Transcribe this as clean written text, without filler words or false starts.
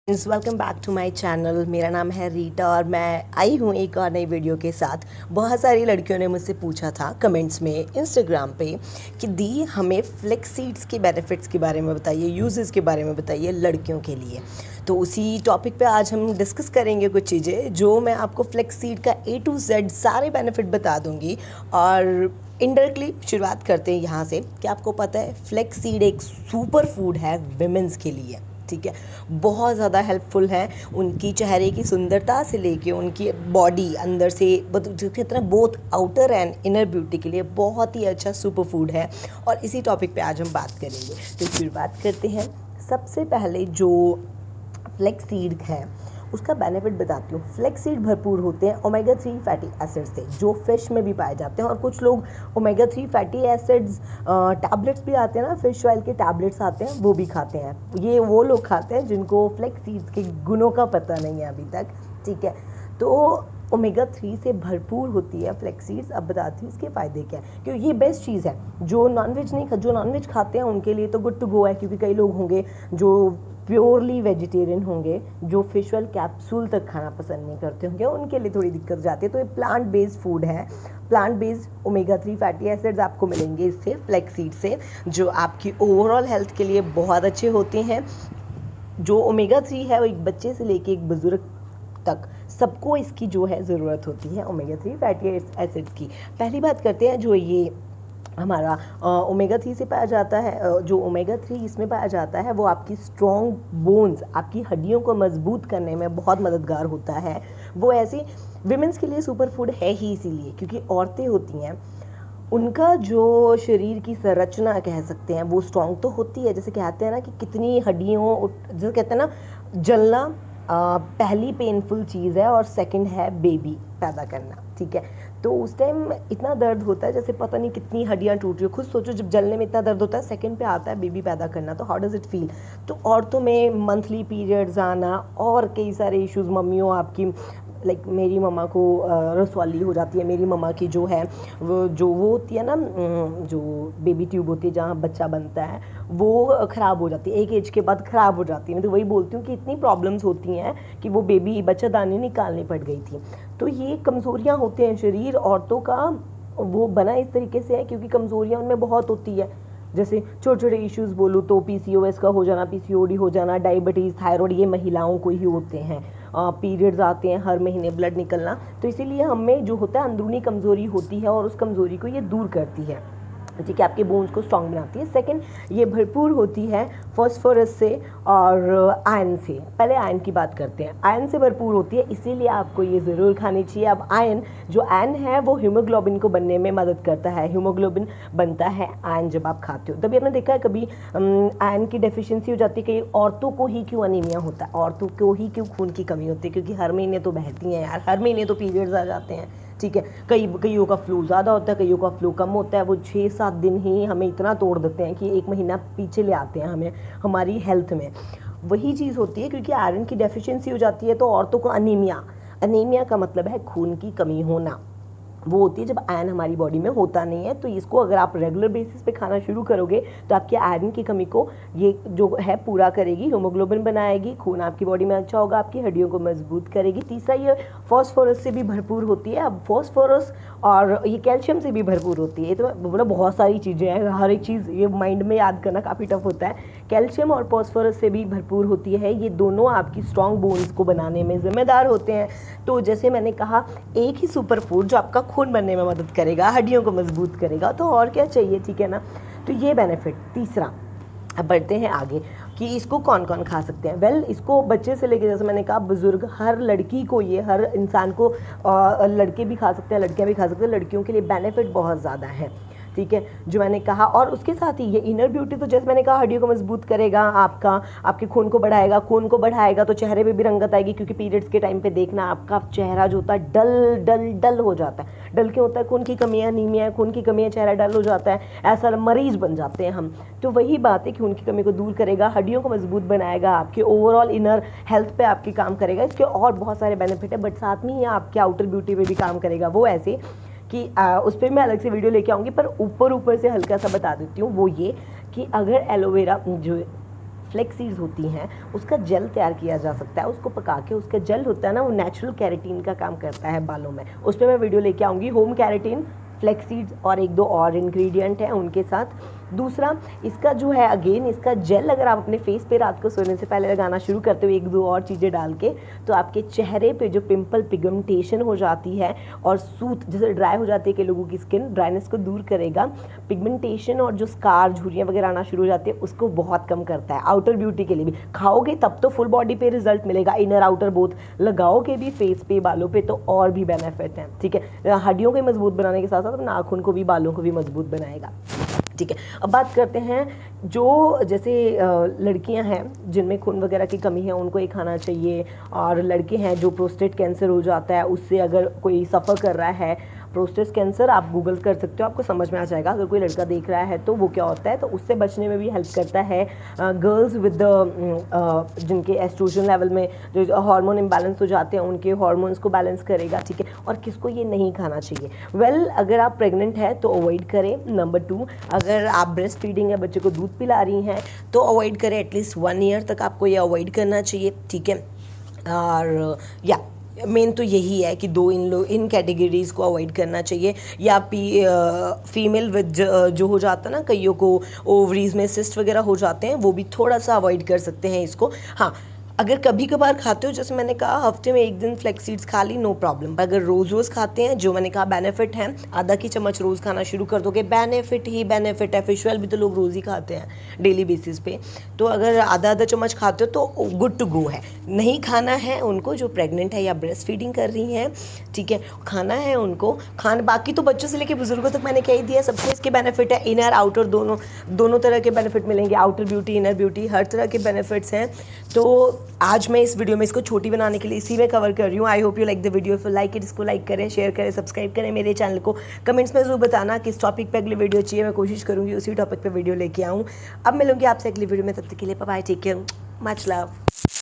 Welcome back to my channel. मेरा नाम है रीटा और मैं आई हूँ एक और नई वीडियो के साथ। बहुत सारी लड़कियों ने मुझसे पूछा था कमेंट्स में इंस्टाग्राम पे कि दी हमें फ्लेक्स सीड्स के बेनिफिट्स के बारे में बताइए, यूजेस के बारे में बताइए लड़कियों के लिए। तो उसी टॉपिक पे आज हम डिस्कस करेंगे कुछ चीज़ें जो मैं आपको फ्लेक्स सीड का A to Z सारे बेनिफिट बता दूँगी। और इनडायरेक्टली शुरुआत करते हैं यहाँ से कि आपको पता है फ्लेक्स सीड एक सुपर फूड है विमेंस के लिए। ठीक है, बहुत ज़्यादा हेल्पफुल है उनकी चेहरे की सुंदरता से लेके उनकी बॉडी अंदर से कहते हैं both outer and inner beauty के लिए बहुत ही अच्छा सुपर फूड है। और इसी टॉपिक पे आज हम बात करेंगे। तो शुरुआत करते हैं। सबसे पहले जो फ्लेक्स सीड है उसका बेनिफिट बताती हूँ। फ्लेक्स सीड भरपूर होते हैं ओमेगा 3 फैटी एसिड्स से जो फिश में भी पाए जाते हैं। और कुछ लोग ओमेगा 3 फैटी एसिड्स टैबलेट्स भी आते हैं ना, फिश ऑयल के टैबलेट्स आते हैं, वो भी खाते हैं। ये वो लोग खाते हैं जिनको फ्लेक्स सीड्स के गुणों का पता नहीं है अभी तक। ठीक है, तो ओमेगा 3 से भरपूर होती है फ्लेक्स सीड्स। अब बताती हूँ इसके फ़ायदे क्या है, क्योंकि ये बेस्ट चीज़ है। जो नॉनवेज खाते हैं उनके लिए तो गुड टू गो है, क्योंकि कई लोग होंगे जो प्योरली वेजिटेरियन होंगे, जो फिश ऑयल कैप्सूल तक खाना पसंद नहीं करते होंगे, उनके लिए थोड़ी दिक्कत जाती है। तो ये प्लांट बेस्ड फूड है। Plant based omega 3 fatty acids आपको मिलेंगे इससे, फ्लेक्स सीड से, जो आपकी ओवरऑल हेल्थ के लिए बहुत अच्छे होते हैं। जो ओमेगा 3 है वो एक बच्चे से लेके एक बुजुर्ग तक सबको इसकी जो है ज़रूरत होती है ओमेगा 3 फैटी एसिड्स की। पहली बात करते हैं जो ये हमारा ओमेगा 3 से पाया जाता है। जो ओमेगा 3 इसमें पाया जाता है वो आपकी स्ट्रॉन्ग बोन्स, आपकी हड्डियों को मजबूत करने में बहुत मददगार होता है। वो ऐसे विमेंस के लिए सुपर फूड है ही इसीलिए क्योंकि औरतें होती हैं, उनका जो शरीर की संरचना कह सकते हैं वो स्ट्रॉन्ग तो होती है। जैसे कहते हैं ना कि कितनी हड्डियों, जैसे कहते हैं ना जलना पहली पेनफुल चीज़ है और सेकंड है बेबी पैदा करना। ठीक है, तो उस टाइम इतना दर्द होता है जैसे पता नहीं कितनी हड्डियाँ टूट रही हो। खुद सोचो जब जलने में इतना दर्द होता है, सेकंड पे आता है बेबी पैदा करना, तो हाउ डज़ इट फील। तो औरतों में मंथली पीरियड्स आना और कई सारे इश्यूज़, मम्मियों आपकी लाइक मेरी मम्मा को रसवाली हो जाती है। मेरी मम्मा की जो है वो होती है ना, जो बेबी ट्यूब होती है जहाँ बच्चा बनता है, वो ख़राब हो जाती है, एक एज के बाद ख़राब हो जाती है। मैं तो वही बोलती हूँ कि इतनी प्रॉब्लम्स होती हैं कि वो बेबी बच्चादानी निकालनी पड़ गई थी। तो ये कमज़ोरियाँ होते हैं शरीर औरतों का, वो बना इस तरीके से है क्योंकि कमज़ोरियाँ उनमें बहुत होती है। जैसे छोटे छोटे इश्यूज़ बोलूँ तो PCOS का हो जाना, PCOD हो जाना, डायबिटीज़, थायराइड, ये महिलाओं को ही होते हैं। पीरियड्स आते हैं हर महीने, ब्लड निकलना, तो इसीलिए हमें जो होता है अंदरूनी कमज़ोरी होती है और उस कमज़ोरी को ये दूर करती है। ठीक है, आपके बोन्स को स्ट्रॉन्ग बनाती है। सेकंड, ये भरपूर होती है फॉस्फोरस से और आयरन से। पहले आयरन की बात करते हैं। आयरन से भरपूर होती है, इसीलिए आपको ये ज़रूर खानी चाहिए। अब आयरन है वो हीमोग्लोबिन को बनने में मदद करता है। हीमोग्लोबिन बनता है आयरन जब आप खाते हो। तभी आपने देखा है कभी आयरन की डेफिशिएंसी हो जाती है। कई औरतों को ही क्यों अनीमिया होता है, औरतों को ही क्यों खून की कमी होती है, क्योंकि हर महीने तो बहती हैं यार, हर महीने तो पीरियड्स आ जाते हैं। ठीक है, कईयों का फ्लू ज़्यादा होता है, कईयों का फ्लू कम होता है। वो 6-7 दिन ही हमें इतना तोड़ देते हैं कि एक महीना पीछे ले आते हैं हमें हमारी हेल्थ में। वही चीज़ होती है क्योंकि आयरन की डेफिशिएंसी हो जाती है तो औरतों को अनीमिया का मतलब है खून की कमी होना। वो होती है जब आयरन हमारी बॉडी में होता नहीं है। तो इसको अगर आप रेगुलर बेसिस पे खाना शुरू करोगे तो आपकी आयरन की कमी को ये जो है पूरा करेगी, हीमोग्लोबिन बनाएगी, खून आपकी बॉडी में अच्छा होगा, आपकी हड्डियों को मजबूत करेगी। तीसरा, ये फॉस्फोरस से भी भरपूर होती है। अब फॉस्फोरस और ये कैल्शियम से भी भरपूर होती है। तो मतलब बहुत सारी चीज़ें हैं, हर एक चीज़ ये माइंड में याद करना काफ़ी टफ होता है। कैल्शियम और फॉस्फोरस से भी भरपूर होती है। ये दोनों आपकी स्ट्रॉन्ग बोन्स को बनाने में ज़िम्मेदार होते हैं। तो जैसे मैंने कहा, एक ही सुपर फूड जो आपका खून बनने में मदद करेगा, हड्डियों को मजबूत करेगा, तो और क्या चाहिए। ठीक है ना, तो ये बेनिफिट तीसरा। अब बढ़ते हैं आगे कि इसको कौन कौन खा सकते हैं। इसको बच्चे से लेके, जैसे मैंने कहा, बुजुर्ग, हर लड़की को, ये हर इंसान को, लड़के भी खा सकते हैं, लड़कियां भी खा सकते हैं। लड़कियों के लिए बेनिफिट बहुत ज़्यादा है। ठीक है, जो मैंने कहा। और उसके साथ ही ये इनर ब्यूटी, तो जैसे मैंने कहा हड्डियों को मजबूत करेगा, आपके खून को बढ़ाएगा तो चेहरे पे भी रंगत आएगी। क्योंकि पीरियड्स के टाइम पे देखना आपका चेहरा जो होता है डल हो जाता है। डल क्यों होता है? खून की कमी है, अनीमिया है, खून की कमी है, चेहरा डल हो जाता है, ऐसा मरीज बन जाते हैं हम। तो वही बात है कि खून की कमी को दूर करेगा, हड्डियों को मजबूत बनाएगा, आपके ओवरऑल इनर हेल्थ पे आपकी काम करेगा। इसके और बहुत सारे बेनिफिट है, बट साथ में ही आपके आउटर ब्यूटी पे भी काम करेगा। वो ऐसे कि उस पर मैं अलग से वीडियो लेके आऊँगी, पर ऊपर से हल्का सा बता देती हूँ। वो ये कि अगर एलोवेरा जो फ्लेक्स सीड्स होती हैं उसका जेल तैयार किया जा सकता है। उसको पका के उसका जेल होता है ना, वो नेचुरल कैरेटीन का काम करता है बालों में। उस पर मैं वीडियो लेके आऊँगी। होम कैरेटीन, फ्लेक्स सीड्स और एक दो और इंग्रेडिएंट हैं उनके साथ। दूसरा इसका जो है अगेन, इसका जेल अगर आप अपने फेस पे रात को सोने से पहले लगाना शुरू करते हो एक दो और चीज़ें डाल के, तो आपके चेहरे पे जो पिंपल पिगमेंटेशन हो जाती है और सूत जैसे ड्राई हो जाती है कि लोगों की स्किन, ड्राइनेस को दूर करेगा। पिगमेंटेशन और जो स्कार झुर्रियाँ वगैरह आना शुरू हो जाती है उसको बहुत कम करता है। आउटर ब्यूटी के लिए भी खाओगे तब तो फुल बॉडी पे रिजल्ट मिलेगा, इनर आउटर बोथ। लगाओगे भी फेस पे बालों पे तो और भी बेनिफिट हैं, ठीक है। हड्डियों को मजबूत बनाने के साथ साथ नाखून को भी, बालों को भी मजबूत बनाएगा, ठीक है। अब बात करते हैं जो जैसे लड़कियां हैं जिनमें खून वगैरह की कमी है उनको ये खाना चाहिए, और लड़के हैं जो प्रोस्टेट कैंसर हो जाता है उससे अगर कोई सफ़र कर रहा है, प्रोस्टेट कैंसर आप गूगल कर सकते हो, आपको समझ में आ जाएगा। अगर कोई लड़का देख रहा है तो वो क्या होता है, तो उससे बचने में भी हेल्प करता है। गर्ल्स विद जिनके एस्ट्रोजन लेवल में जो हार्मोन इम्बैलेंस हो जाते हैं उनके हार्मोन्स को बैलेंस करेगा, ठीक है। और किसको ये नहीं खाना चाहिए? वेल, अगर आप प्रेग्नेंट है तो अवॉइड करें। नंबर 2, अगर आप ब्रेस्ट फीडिंग है, बच्चे को दूध पिला रही हैं तो अवॉइड करें। एटलीस्ट 1 ईयर तक आपको ये अवॉइड करना चाहिए, ठीक है। और या मेन तो यही है कि इन कैटेगरीज़ को अवॉइड करना चाहिए। या फीमेल विद जो हो जाता है ना, कईयों को ओवरीज में सिस्ट वगैरह हो जाते हैं, वो भी थोड़ा सा अवॉइड कर सकते हैं इसको। हाँ, अगर कभी कभार खाते हो, जैसे मैंने कहा हफ्ते में एक दिन फ्लेक्स सीड्स खा ली, नो प्रॉब्लम। पर अगर रोज़ खाते हैं, जो मैंने कहा बेनिफिट है, आधा की चम्मच रोज़ खाना शुरू कर दोगे, बेनिफिट ही बेनिफिट है। फिश ऑयल भी तो लोग रोज़ ही खाते हैं डेली बेसिस पे, तो अगर आधा चम्मच खाते हो तो गुड टू गो है। नहीं खाना है उनको जो प्रेग्नेंट है या ब्रेस्ट फीडिंग कर रही हैं, ठीक है, खाना है उनको बाकी तो बच्चों से लेकर बुजुर्गों तक मैंने कह ही दिया, सबको इसके बेनिफिट है। इनर आउटर दोनों तरह के बेनिफिट मिलेंगे, आउटर ब्यूटी इनर ब्यूटी, हर तरह के बेनिफिट्स हैं। तो आज मैं इस वीडियो में इसको छोटी बनाने के लिए इसी में कवर कर रही हूँ। I hope you like the video. If you like it, इसको लाइक करें, शेयर करें, सब्सक्राइब करें मेरे चैनल को। कमेंट्स में जरूर बताना किस टॉपिक पे अगली वीडियो चाहिए, मैं कोशिश करूँगी उसी टॉपिक पे वीडियो लेके आऊँ। अब मिलूंगी आपसे अगली वीडियो में, तब तक के लिए bye, take care, much love.